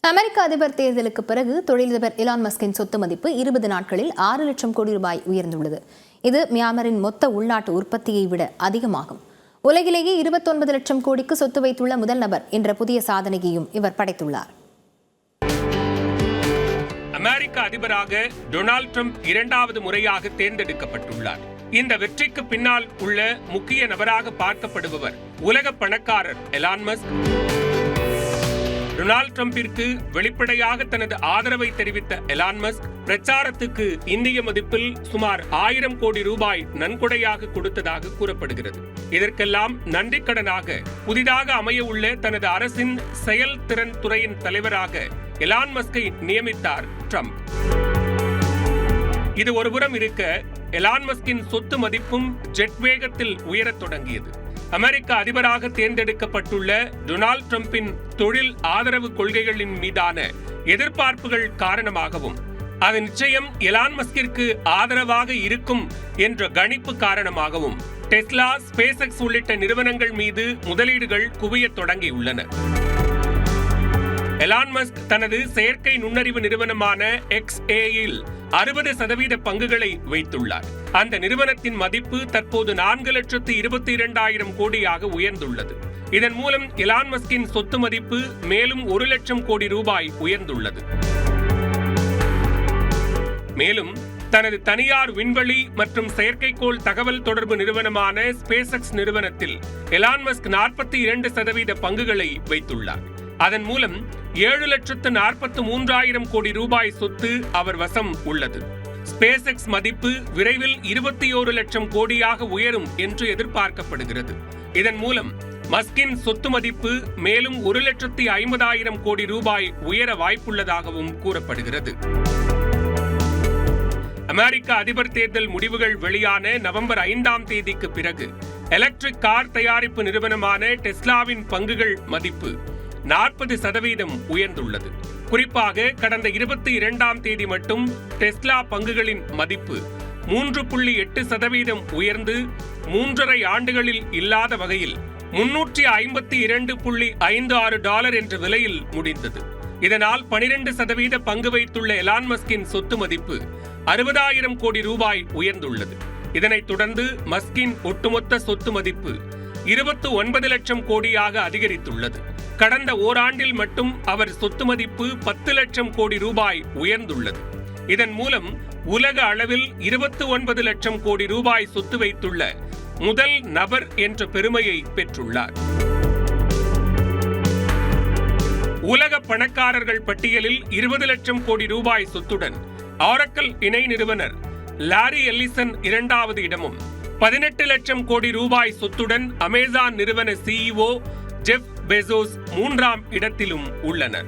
அமெரிக்க அதிபர் தேர்தலுக்கு பிறகு தொழிலதிபர் எலான் மஸ்கின் சொத்து மதிப்பு 20 நாட்களில் 6 லட்சம் கோடி ரூபாய் உயர்ந்துள்ளது. இது மியான்மரின் மொத்த உள்நாட்டு உற்பத்தியை விட அதிகமாகும். உலகிலேயே 29 லட்சம் கோடிக்கு சொத்து வைத்துள்ள முதல் நபர் என்ற புதிய சாதனையையும் இவர் படைத்துள்ளார். அமெரிக்க அதிபராக டொனால்ட் ட்ரம்ப் 2வது முறையாக தேர்ந்தெடுக்கப்பட்டுள்ளார். இந்த வெற்றிக்கு பின்னால் உள்ள முக்கிய நபராக பார்க்கப்படுபவர் உலக பணக்காரர் எலான் மஸ்க். டொனால்ட் ட்ரம்பிற்கு வெளிப்படையாக தனது ஆதரவை தெரிவித்த எலான் மஸ்க் பிரச்சாரத்துக்கு இந்திய மதிப்பில் சுமார் 1000 கோடி ரூபாய் நன்கொடையாக கொடுத்ததாக கூறப்படுகிறது. இதற்கெல்லாம் நன்றிக்கடனாக புதிதாக அமைய உள்ள தனது அரசின் செயல்திறன் துறையின் தலைவராக எலான் மஸ்கை நியமித்தார் ட்ரம்ப். இது ஒருபுறம் இருக்க, எலான் மஸ்கின் சொத்து மதிப்பும் ஜெட் வேகத்தில் உயரத் தொடங்கியது. அமெரிக்க அதிபராக தேர்ந்தெடுக்கப்பட்டுள்ள டொனால்ட் ட்ரம்பின் தொழில் ஆதரவு கொள்கைகளின் மீதான எதிர்பார்ப்புகள் காரணமாகவும், அது நிச்சயம் எலான் மஸ்கிற்கு ஆதரவாக இருக்கும் என்ற கணிப்பு காரணமாகவும் டெஸ்லா, ஸ்பேஸ்எக்ஸ் உள்ளிட்ட நிறுவனங்கள் மீது முதலீடுகள் குவியத் தொடங்கியுள்ளன. எலான் மஸ்க் தனது செயற்கை நுண்ணறிவு நிறுவனமான XAயில் 60% பங்குகளை வைத்துள்ளார். அந்த நிறுவனத்தின் மதிப்பு தற்போது 4,22,000 கோடியாக உயர்ந்துள்ளது. இதன் மூலம் எலான் மஸ்கின் சொத்து மதிப்பு மேலும் 1 லட்சம் கோடி ரூபாய் உயர்ந்துள்ளது. மேலும் தனது தனியார் விண்வெளி மற்றும் செயற்கைக்கோள் தகவல் தொடர்பு நிறுவனமான ஸ்பேஸ்எக்ஸ் நிறுவனத்தில் எலான் மஸ்க் 42% பங்குகளை வைத்துள்ளார். அதன் மூலம் 7,43,000 கோடி ரூபாய் சொத்து அவர் வசம் உள்ளது. ஸ்பேஸ்எக்ஸ் மதிப்பு விரைவில் 21 லட்சம் கோடியாக உயரும் என்று எதிர்பார்க்கப்படுகிறது. இதன் மூலம் மஸ்கின் சொத்து மதிப்பு மேலும் 1,50,000 கோடி ரூபாய் உயர வாய்ப்புள்ளதாகவும் கூறப்படுகிறது. அமெரிக்க அதிபர் தேர்தல் முடிவுகள் வெளியான நவம்பர் 5ஆம் தேதிக்கு பிறகு எலக்ட்ரிக் கார் தயாரிப்பு நிறுவனமான டெஸ்லாவின் பங்குகள் மதிப்பு 40% உயர்ந்துள்ளது. குறிப்பாக கடந்த 22ஆம் தேதி மட்டும் டெஸ்லா பங்குகளின் மதிப்பு 3.8% உயர்ந்து 3.5 ஆண்டுகளில் இல்லாத வகையில் $352.56 என்ற விலையில் முடிந்தது. இதனால் 12% பங்கு வைத்துள்ள எலான் மஸ்கின் சொத்து மதிப்பு 60,000 கோடி ரூபாய் உயர்ந்துள்ளது. இதனைத் தொடர்ந்து மஸ்கின் ஒட்டுமொத்த சொத்து மதிப்பு 29 லட்சம் கோடியாக அதிகரித்துள்ளது. கடந்த ஓராண்டில் மட்டும் அவர் சொத்து மதிப்பு 10 லட்சம் கோடி ரூபாய் உயர்ந்துள்ளது. இதன் மூலம் உலக அளவில் 29 லட்சம் கோடி ரூபாய் சொத்து வைத்துள்ள முதல் நபர் என்ற பெருமையை பெற்றுள்ளார். உலக பணக்காரர்கள் பட்டியலில் 20 லட்சம் கோடி ரூபாய் சொத்துடன் ஆரக்கிள் இணை நிறுவனர் லாரி எல்லிசன் 2வது இடமும், 18 லட்சம் கோடி ரூபாய் சொத்துடன் அமேசான் நிறுவன CEO ஜெஃப் பெசோஸ் 3ஆம் இடத்திலும் உள்ளனர்.